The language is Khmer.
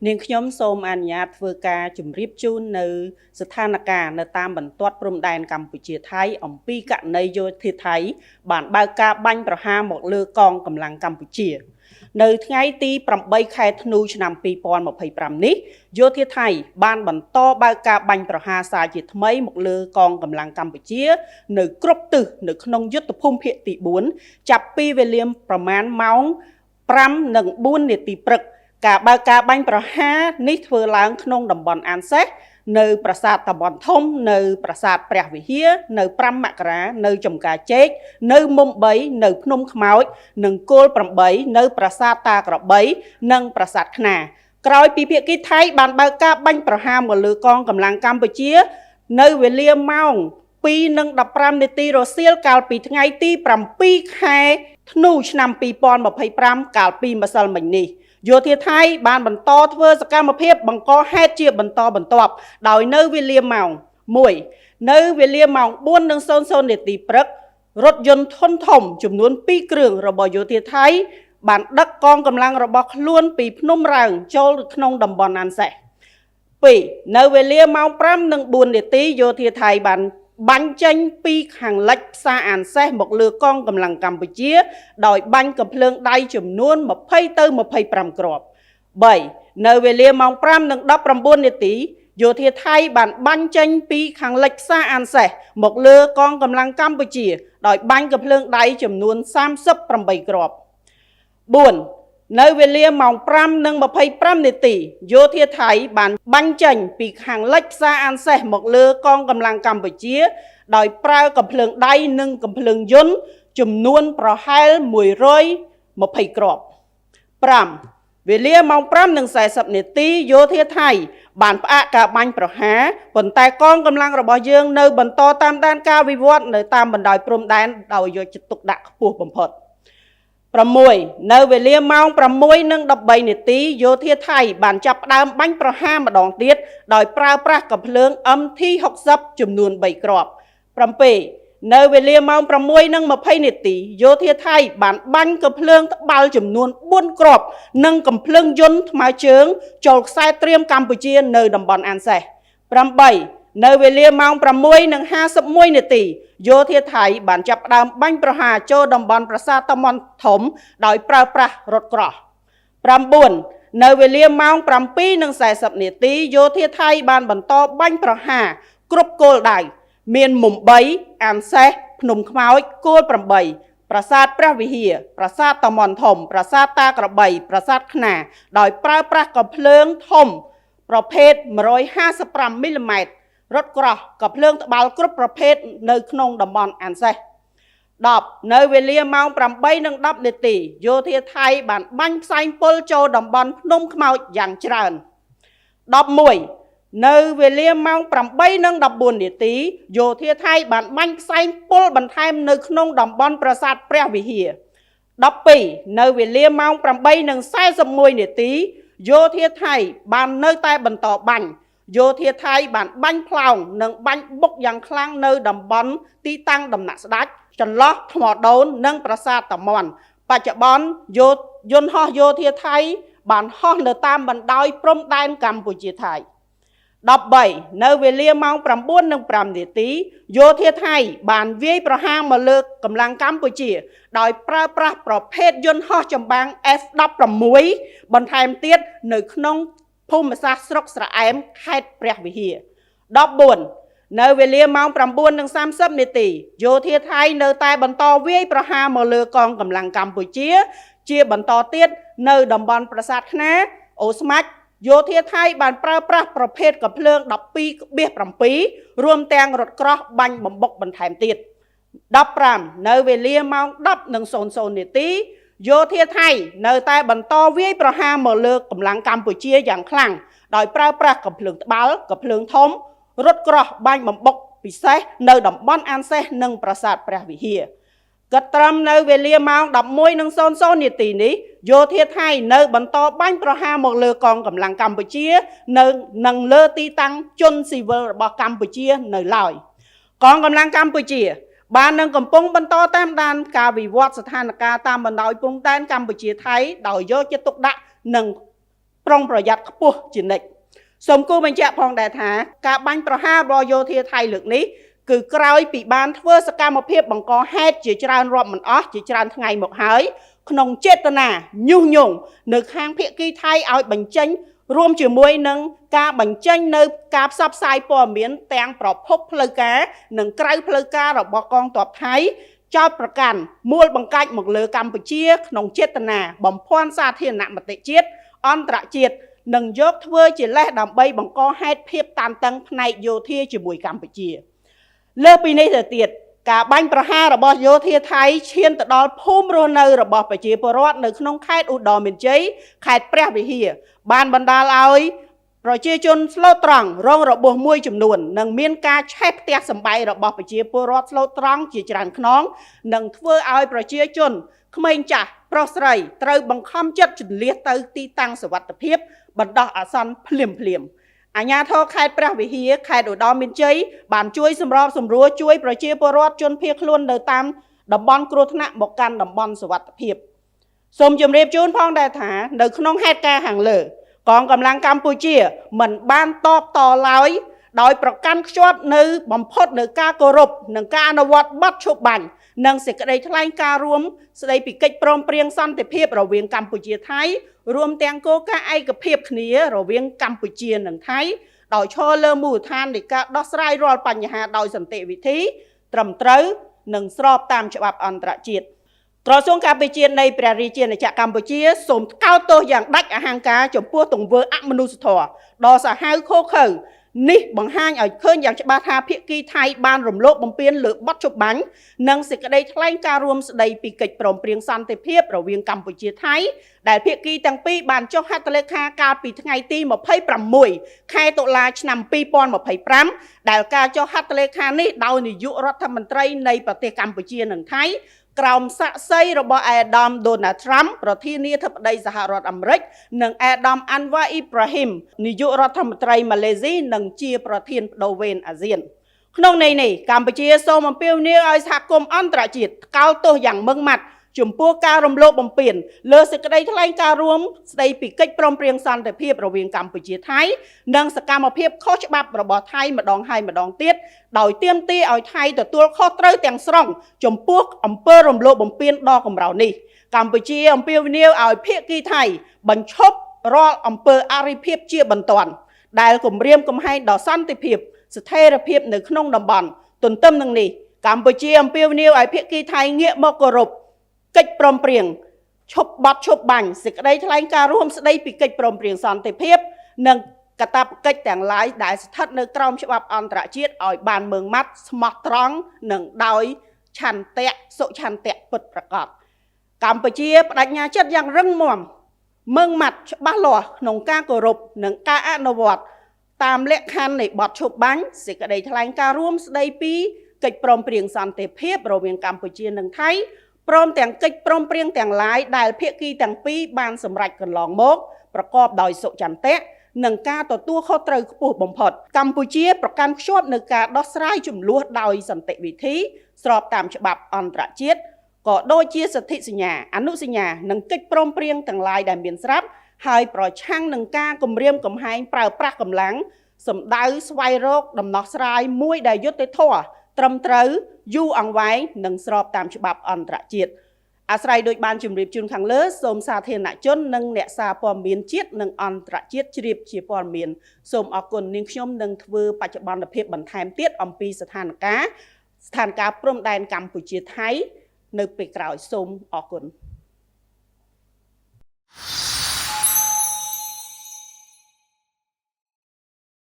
នាងខ្ញុំសូមអនុញ្ញាតធ្វើការជម្រាបជូននៅស្ថានភាពនៅតាមបន្ទាត់ព្រំដែនកម្ពុជាថៃអំពីករណីយោធាថៃបានបើកការបាញ់ប្រហារមកលើកងកម្លាំងកម្ពុជានៅថ្ងៃទី8ខែធ្នូឆ្នាំ2025នេះយោធាថៃបានបន្តបើកការបាញ់ប្រហារសារជាថ្មីមកលើកងកម្លាំងកម្ពុជានៅគ្រប់ទិសនៅក្នុងយុទ្ធភូមិភាគទី4ចាប់ពីវេលាប្រមាណម៉ោង 5:04 នាទីព្រឹកការបើកការបាញ់ប្រហារនេះធ្វើឡើងក្នុងតំបន់អានសេះនៅប្រាសាទតាបន់ធំនៅប្រាសាទព្រះវិហារនៅ5មករានៅចំការជែកនៅមុំ3នៅភ្នំខ្មោចនិងគោល8នៅប្រាសាទតាក្របីនិងប្រាសាទខ្នាក្រោយពីភាគីថៃបានបើកការបាញ់ប្រហារមកលើកងកម្លាំងកម្ពុជានៅវេលាម៉ោង 2:15 នាទីរសៀលកាលពីថ្ងៃទី7ខែធ្នូឆ្នាំ2025កាលពីម្សិលមិញនេះយោធាថៃបានបន្តធ្វើសកម្មភាពបង្កហេតុជាបន្តបន្ទាប់ដោយនៅវេលាម៉ោង 1នៅវេលាម៉ោង 4:00 នាទីព្រឹករថយន្តធុនធំចំនួន2គ្រឿងរបស់យោធាថៃបានដឹកកងកម្លាំងរបស់ខ្លួនពីភ្នំរ៉ើងចូលក្នុងតំបន់អានសេះ 2នៅវេលាម៉ោង 5:04 នាទីយោធាថៃបានបាញ់ចេញពីខាងលិចផ្សារអានសេះមកលើកងកម្លាំងកម្ពុជាដោយបាញ់កាំភ្លើងដៃចំនួន20ទៅ25គ្រាប់ 3នៅវេលាម៉ោង 5:19 នាទីយោធាថៃបានបាញ់ចេញពីខាងលិចផ្សារអានសេះមកលើកងកម្លាំងកម្ពុជាដោយបាញ់កាំភ្លើងដៃចំនួន38គ្រាប់ 4នៅវេលាម៉ោង 5:25 នាទីយោធាថៃបានបាញ់ចេញពីខាងលិចផ្សារអានសេះមកលើកងកម្លាំងកម្ពុជាដោយប្រើកាំភ្លើងដៃនិងកាំភ្លើងយន្តចំនួនប្រហែល120គ្រាប់ 5វេលាម៉ោង 5:40 នាទីយោធាថៃបានផ្អាកការបាញ់ប្រហារប៉ុន្តែកងកម្លាំងរបស់យើងនៅបន្តតាមដានការវិវត្តនៅតាមបណ្ដោយព្រំដែនដោយយកចិត្តទុកដាក់ខ្ពស់បំផុត 6នៅវេលាម៉ោង 6:13 នាទីយោធាថៃបានចាប់ផ្ដើមបាញ់ប្រហារម្ដងទៀតដោយប្រើប្រាស់កាំភ្លើង MT-60 ចំនួន3គ្រាប់ 7នៅវេលាម៉ោង 6:20 នាទីយោធាថៃបានបាញ់កាំភ្លើងត្បាល់ចំនួន4គ្រាប់និងកាំភ្លើងយន្តថ្មើរជើងចូលខ្សែត្រៀមកម្ពុជានៅតំបន់អានសេះ 8នៅវេលាម៉ោង 6:51 នាទីយោធាថៃបានចាប់ផ្ដើមបាញ់ប្រហារចូលតំបន់ប្រាសាទតាមន់ធំដោយប្រើប្រាស់រថក្រោះ 9នៅវេលាម៉ោង 7:40 នាទីយោធាថៃបានបន្តបាញ់ប្រហារគ្រប់គោលដៅមានមុំ3អានសេះភ្នំខ្មោចគោល8ប្រាសាទព្រះវិហារប្រាសាទតាមន់ធំប្រាសាទតាក្របីប្រាសាទខ្នាដោយប្រើប្រាស់កាំភ្លើងធំប្រភេទ155មីលីម៉ែត្ររថក្រោះកាំភ្លើងត្បាល់គ្រប់ប្រភេទនៅក្នុងតំបន់អានសេះ 10នៅវេលាម៉ោង 8:10 នាទីយោធាថៃបានបាញ់ផ្សែងពុលចូលតំបន់ភ្នំខ្មោចយ៉ាងច្រើន 11នៅវេលាម៉ោង 8:14 នាទីយោធាថៃបានបាញ់ផ្សែងពុលបន្ថែមនៅក្នុងតំបន់ប្រាសាទព្រះវិហារ 12នៅវេលាម៉ោង 8:41 នាទីយោធាថៃបាននៅតែបន្តបាញ់យោធាថៃបានបាញ់ផ្លោងនិងបាញ់បុកយ៉ាងខ្លាំងនៅតំបន់ទីតាំងដំណាក់ស្ដេចចន្លោះថ្មដូននិងប្រាសាទតាមន់បច្ចុប្បន្នយន្តហោះយោធាថៃបានហោះនៅតាមបណ្ដោយព្រំដែនកម្ពុជាថៃ 13នៅវេលាម៉ោង 9:05 នាទីយោធាថៃបានវាយប្រហារមកលើកម្លាំងកម្ពុជាដោយប្រើប្រាស់ប្រភេទយន្តហោះចម្បាំង F16 បន្ថែមទៀតនៅក្នុងភូមិសាស្ត្រស្រុកស្រអែមខេត្តព្រះវិហារ 14នៅវេលាម៉ោង 9:30 នាទីយោធាថៃនៅតែបន្តវាយប្រហារមកលើកងកម្លាំងកម្ពុជាជាបន្តទៀតនៅតំបន់ប្រាសាទខ្នាអូស្មាច់យោធាថៃបានប្រើប្រាស់ប្រភេទកាំភ្លើង 12/7 រួមទាំងរថក្រោះបាញ់បំបុកបន្ថែមទៀត 15នៅវេលាម៉ោង 10:00 នាទីយោធាថៃនៅតែបន្តវាយប្រហារមកលើកម្លាំងកម្ពុជាយ៉ាងខ្លាំងដោយប្រើប្រាស់កាំភ្លើងត្បាល់កាំភ្លើងធំរថក្រោះបាញ់បំបុកពិសេសនៅតំបន់អានសេះនិងប្រាសាទព្រះវិហារគិតត្រឹមនៅវេលាម៉ោង 11:00 នាទីនេះយោធាថៃនៅបន្តបាញ់ប្រហារមកលើកងកម្លាំងកម្ពុជានិងលើទីតាំងជនស៊ីវិលរបស់កម្ពុជានៅឡើយកងកម្លាំងកម្ពុជាបាននឹងកំពុងបន្តតាមដានការវិវត្តស្ថានភាពតាមបណ្ដោយព្រំដែនកម្ពុជាថៃដោយយកចិត្តទុកដាក់និង ប្រុងប្រយ័ត្នខ្ពស់ជានិច្ចសូមគូបញ្ជាក់ផងដែរថាការបាញ់ប្រហាររបស់យោធាថៃលើកនេះគឺក្រោយពីបានធ្វើសកម្មភាពបង្កហេតុជាច្រើនរាប់មិនអស់ជាច្រើនថ្ងៃមកហើយក្នុងចេតនាញុះញង់នៅខាងភាគីថៃឲ្យបញ្ចេញរួមជាមួយនឹងការបញ្ចេញនៅការផ្សព្វផ្សាយព័ត៌មានទាំងប្រភពផ្លូវការនិងក្រៅផ្លូវការរបស់កងទ័ពថៃចោទប្រកាន់មូលបង្កាច់មកលើកម្ពុជាក្នុងចេតនាបំភាន់សាធារណមតិជាតិអន្តរជាតិនិងយកធ្វើជាលេសដើម្បីបង្កហេតុភាពតានតឹងផ្នែកយោធាជាមួយកម្ពុជាលើពីនេះទៅទៀតការបាញ់ប្រហាររបស់យោធាថៃឈានទៅដល់ភូមិរស់នៅរបស់ប្រជាពលរដ្ឋនៅក្នុងខេត្តឧត្តរមានជ័យខេត្តព្រះវិហារបានបណ្ដាលឲ្យប្រជាជនស្លូតត្រង់រងរបួសមួយចំនួននិងមានការឆេះផ្ទះសម្បែងរបស់ប្រជាពលរដ្ឋស្លូតត្រង់ជាច្រើនខ្នងនិងធ្វើឲ្យប្រជាជនក្មេងចាស់ប្រុសស្រីត្រូវបង្ខំចិត្តជន្លៀសទៅទីតាំងសុវត្ថិភាពបណ្ដោះអាសន្នភ្លាមអាជ្ញាធរខេត្តព្រះវិហារខេត្តឧត្តរមានជ័យបានជួយសម្របសម្រួលជួយប្រជាពលរដ្ឋជនភៀសខ្លួននៅតាមតំបន់គ្រោះថ្នាក់មកកាន់តំបន់សុវត្ថិភាពសូមជម្រាបជូនផងដែរថានៅក្នុងហេតុការណ៍ខាងលើកងកម្លាំងកម្ពុជាមិនបានតបតឡើយដោយប្រកាន់ខ្ជាប់នៅបំផុតនៅការគោរពនិងការអនុវត្តបទឈប់បាញ់និងសេចក្តីថ្លែងការណ៍រួមស្តីពីកិច្ចព្រមព្រៀងសន្តិភាពរវាងកម្ពុជាថៃរួមទាំងគោលការណ៍ឯកភាពគ្នារវាងកម្ពុជានិងថៃដោយឈរលើមូលដ្ឋាននៃការដោះស្រាយរាល់បញ្ហាដោយសន្តិវិធីត្រឹមត្រូវនិងស្របតាមច្បាប់អន្តរជាតិក្រសួងការពារជាតិនៃព្រះរាជាណាចក្រកម្ពុជាសូមថ្កោលទោសយ៉ាងដាច់អហង្ការចំពោះទង្វើអមនុស្សធម៌ដ៏សាហាវឃោរឃៅនេះបង្ហាញឲ្យឃើញយ៉ាងច្បាស់ថាភាគីថៃបានរំលោភបំពានលើបទជបាញ់និងសេចក្តីថ្លែងការណ៍រួមស្តីពីកិច្ចព្រមព្រៀងសន្តិភាពរវាងកម្ពុជាថៃដែលភាគីទាំងពីរបានចុះហត្ថលេខាកាលពីថ្ងៃទី26ខែតុលាឆ្នាំ2025ដែលការចុះហត្ថលេខានេះដោយនាយករដ្ឋមន្ត្រីនៃប្រទេសកម្ពុជានិងថៃក្រោមសាក្សីរបស់អាដាម Donald Trump ប្រធានាធិបតីសហរដ្ឋអាមេរិកនិងអាដាម Anwar Ibrahim នាយករដ្ឋមន្ត្រីម៉ាឡេស៊ីនិងជាប្រធានបដូវវេនអាស៊ានក្នុងន័យនេះកម្ពុជាសូមអំពាវនាវឲ្យសហគមន៍អន្តរជាតិថ្កោលទោសយ៉ាងម៉ឺងម៉ាត់ចំពោះការរំលោភបំពានលើសេចក្តីថ្លែងការណ៍រួមស្តីពីកិច្ចព្រមព្រៀងសន្តិភាពរវាងកម្ពុជាថៃនិងសកម្មភាពខុសច្បាប់របស់ថៃម្ដងហើយម្ដងទៀតដោយទាមទារឲ្យថៃទទួលខុសត្រូវទាំងស្រុងចំពោះអំពើរំលោភបំពានដ៏កម្រោលនេះកម្ពុជាអំពាវនាវឲ្យភាគីថៃបញ្ឈប់រាល់អំពើអរិភាពជាបន្ទាន់ដែលគំរាមកំហែងដល់សន្តិភាពស្ថិរភាពនៅក្នុងតំបន់ទន្ទឹមនឹងនេះកម្ពុជាអំពាវនាវឲ្យភាគីថៃងាកមកគោរពកិច្ចព្រមព្រៀងឈប់បទឈប់បាញ់សេចក្តីថ្លែងការណ៍រួមស្តីពីកិច្ចព្រមព្រៀងសន្តិភាពនិងកាតព្វកិច្ចទាំងឡាយដែលស្ថិតនៅក្រោមច្បាប់អន្តរជាតិឲ្យបានម៉ឺងម៉ាត់ស្មោះត្រង់និងដោយឆន្ទៈសុឆន្ទៈពិតប្រាកដកម្ពុជាបដិញ្ញាចិត្តយ៉ាងរឹងមាំម៉ឺងម៉ាត់ច្បាស់លាស់ក្នុងការគោរពនិងការអនុវត្តតាមលក្ខខណ្ឌនៃបទឈប់បាញ់សេចក្តីថ្លែងការណ៍រួមស្តីពីកិច្ចព្រមព្រៀងសន្តិភាពរវាងកម្ពុជានិងថៃព្រមទាំងកិច្ចព្រមព្រៀងទាំងឡាយដែលភាគីទាំងពីរបានសម្រេចកន្លងមកប្រកបដោយសុចន្ទៈនិងការទទួលខុសត្រូវខ្ពស់បំផុតកម្ពុជាប្រកាន់ខ្ជាប់នៅការដោះស្រាយជម្លោះដោយសន្តិវិធីស្របតាមច្បាប់អន្តរជាតិក៏ដូចជាសន្ធិសញ្ញាអនុសញ្ញានិងកិច្ចព្រមព្រៀងទាំងឡាយដែលមានស្រាប់ហើយប្រឆាំងនឹងការគំរាមកំហែងប្រើប្រាស់កម្លាំងសម្ដៅស្វែងរកដំណោះស្រាយមួយដែលយុត្តិធម៌ត្រឹមត្រូវយូរអង្វែងនិងស្របតាមច្បាប់អន្តរជាតិអាស្រ័យដូចបានជម្រាបជូនខាងលើសូមសាធារណជននិងអ្នកសារព័ត៌មានជាតិនិងអន្តរជាតិជ្រាបជាព័ត៌មានសូមអរគុណនាងខ្ញុំនឹងធ្វើបច្ចុប្បន្នភាពបន្ថែមទៀតអំពីស្ថានភាពព្រំដែនកម្ពុជាថៃនៅពេលក្រោយសូមអរគុណ